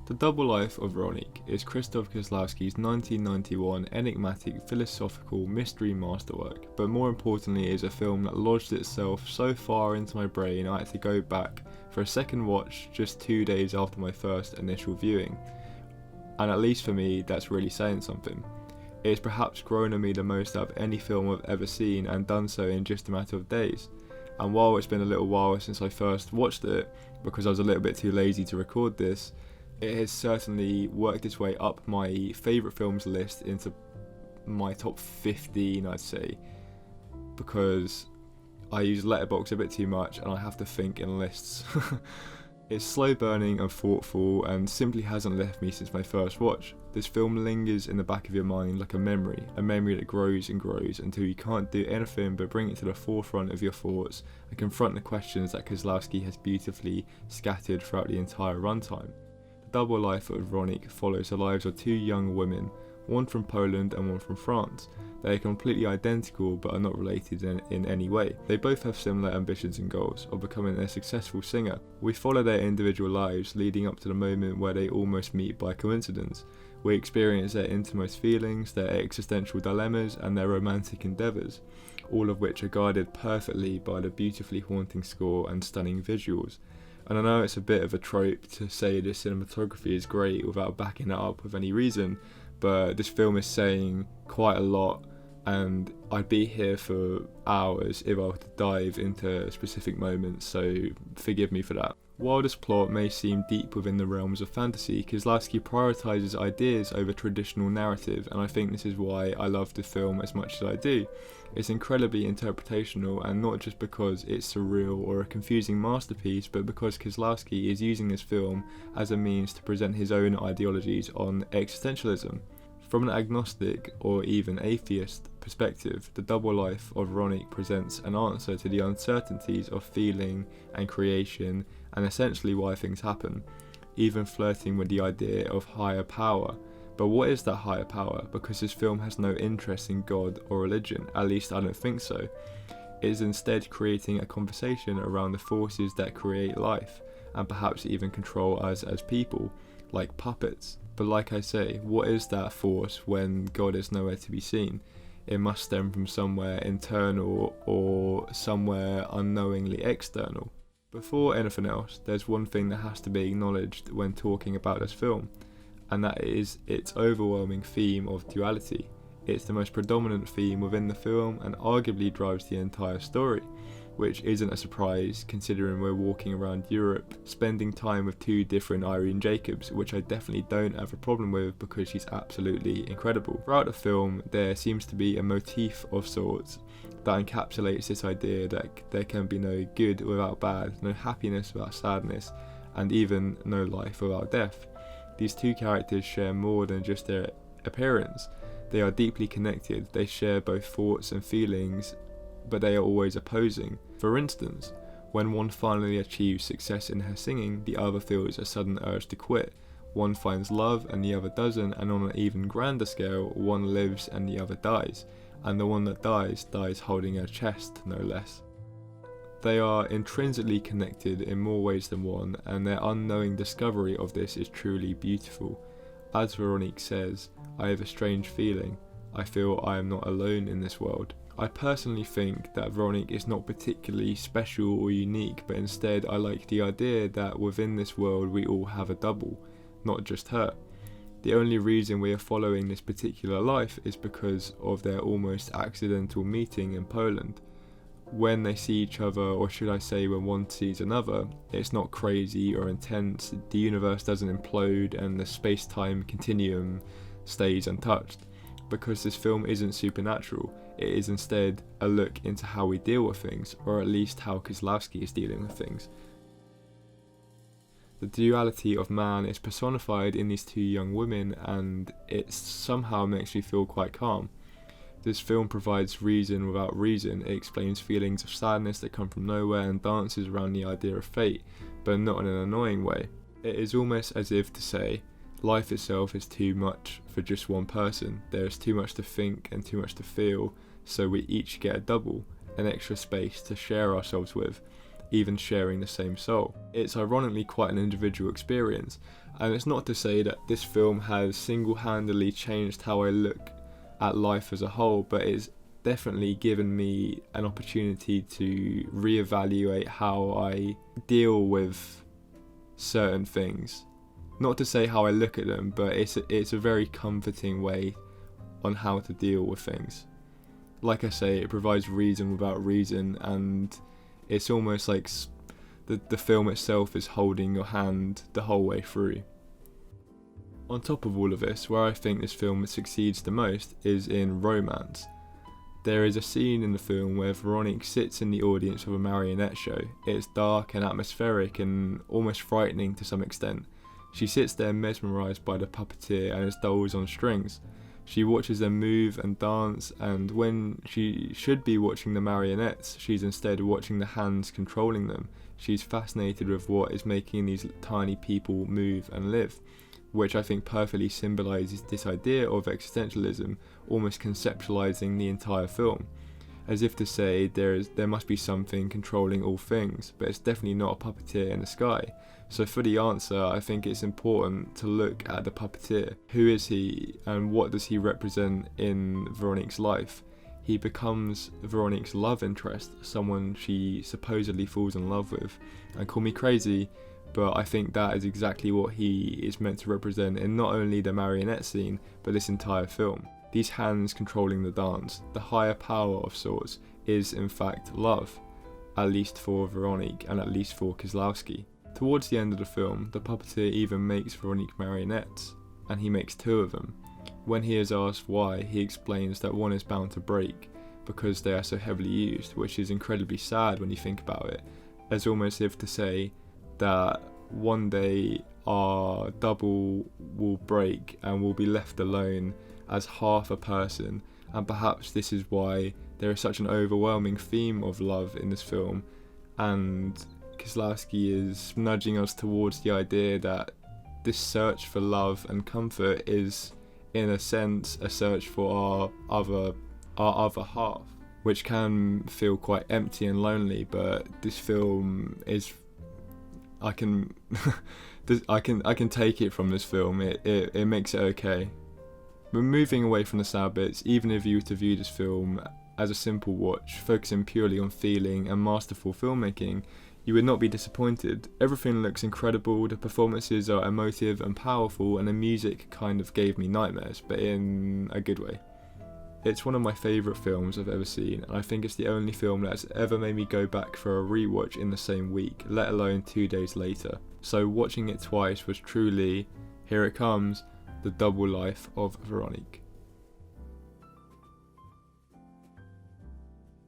The Double Life of Véronique is Krzysztof Kieślowski's 1991 enigmatic philosophical mystery masterwork, but more importantly is a film that lodged itself so far into my brain I had to go back for a second watch just 2 days after my first initial viewing. And at least for me, that's really saying something. It has perhaps grown on me the most out of any film I've ever seen, and done so in just a matter of days. And while it's been a little while since I first watched it, because I was a little bit too lazy to record this, it has certainly worked its way up my favourite films list into my top 15, I'd say, because I use Letterboxd a bit too much and I have to think in lists. It's slow burning and thoughtful and simply hasn't left me since my first watch. This film lingers in the back of your mind like a memory that grows and grows until you can't do anything but bring it to the forefront of your thoughts and confront the questions that Kieślowski has beautifully scattered throughout the entire runtime. The Double Life of Véronique follows the lives of two young women, one from Poland and one from France. They are completely identical but are not related in any way. They both have similar ambitions and goals of becoming a successful singer. We follow their individual lives leading up to the moment where they almost meet by coincidence. We experience their innermost feelings, their existential dilemmas and their romantic endeavours, all of which are guided perfectly by the beautifully haunting score and stunning visuals. And I know it's a bit of a trope to say the cinematography is great without backing it up with any reason, but this film is saying quite a lot, and I'd be here for hours if I were to dive into specific moments, so forgive me for that. While this plot may seem deep within the realms of fantasy, Kieślowski prioritises ideas over traditional narrative, and I think this is why I love the film as much as I do. It's incredibly interpretational, and not just because it's surreal or a confusing masterpiece, but because Kieślowski is using this film as a means to present his own ideologies on existentialism. From an agnostic or even atheist perspective, The Double Life of Véronique presents an answer to the uncertainties of feeling and creation and essentially why things happen, even flirting with the idea of higher power. But what is that higher power? Because this film has no interest in God or religion, at least I don't think so. It is instead creating a conversation around the forces that create life, and perhaps even control us as people, like puppets. But like I say, what is that force when God is nowhere to be seen? It must stem from somewhere internal or somewhere unknowingly external. Before anything else, there's one thing that has to be acknowledged when talking about this film, and that is its overwhelming theme of duality. It's the most predominant theme within the film and arguably drives the entire story, which isn't a surprise considering we're walking around Europe spending time with two different Irene Jacobs, which I definitely don't have a problem with because she's absolutely incredible. Throughout the film there seems to be a motif of sorts that encapsulates this idea that there can be no good without bad, no happiness without sadness, and even no life without death. These two characters share more than just their appearance. They are deeply connected, they share both thoughts and feelings, but they are always opposing. For instance, when one finally achieves success in her singing, the other feels a sudden urge to quit. One finds love and the other doesn't, and on an even grander scale, one lives and the other dies, and the one that dies holding her chest, no less. They are intrinsically connected in more ways than one, and their unknowing discovery of this is truly beautiful. As Véronique says, "I have a strange feeling. I feel I am not alone in this world." I personally think that Véronique is not particularly special or unique, but instead I like the idea that within this world we all have a double, not just her. The only reason we are following this particular life is because of their almost accidental meeting in Poland. When they see each other, or should I say when one sees another, it's not crazy or intense, the universe doesn't implode and the space-time continuum stays untouched. Because this film isn't supernatural, it is instead a look into how we deal with things, or at least how Kieślowski is dealing with things. The duality of man is personified in these two young women, and it somehow makes me feel quite calm. This film provides reason without reason. It explains feelings of sadness that come from nowhere and dances around the idea of fate, but not in an annoying way. It is almost as if to say, life itself is too much for just one person. There is too much to think and too much to feel, so we each get a double, an extra space to share ourselves with. even sharing the same soul. It's ironically quite an individual experience, and it's not to say that this film has single-handedly changed how I look at life as a whole, but it's definitely given me an opportunity to reevaluate how I deal with certain things. Not to say how I look at them, but it's a very comforting way on how to deal with things. Like I say, it provides reason without reason, and it's almost like the film itself is holding your hand the whole way through. On top of all of this, where I think this film succeeds the most is in romance. There is a scene in the film where Véronique sits in the audience of a marionette show. It's dark and atmospheric and almost frightening to some extent. She sits there mesmerised by the puppeteer and his dolls on strings. She watches them move and dance, and when she should be watching the marionettes, she's instead watching the hands controlling them. She's fascinated with what is making these tiny people move and live, which I think perfectly symbolises this idea of existentialism, almost conceptualising the entire film. As if to say there must be something controlling all things, but it's definitely not a puppeteer in the sky. So for the answer, I think it's important to look at the puppeteer. Who is he, and what does he represent in Véronique's life? He becomes Véronique's love interest, someone she supposedly falls in love with. And call me crazy, but I think that is exactly what he is meant to represent in not only the marionette scene, but this entire film. These hands controlling the dance, the higher power of sorts, is in fact love, at least for Véronique and at least for Kieślowski. Towards the end of the film, the puppeteer even makes Véronique marionettes, and he makes 2 of them. When he is asked why, he explains that one is bound to break because they are so heavily used, which is incredibly sad when you think about it, as almost if to say that one day our double will break and we'll be left alone as half a person, and perhaps this is why there is such an overwhelming theme of love in this film, and Kieślowski is nudging us towards the idea that this search for love and comfort is, in a sense, a search for our other half, which can feel quite empty and lonely. But this film is, I can take it from this film. It makes it okay. But moving away from the sad bits, even if you were to view this film as a simple watch, focusing purely on feeling and masterful filmmaking, you would not be disappointed. Everything looks incredible, the performances are emotive and powerful, and the music kind of gave me nightmares, but in a good way. It's one of my favourite films I've ever seen, and I think it's the only film that's ever made me go back for a rewatch in the same week, let alone 2 days later. So watching it twice was truly, here it comes, the double life of Véronique.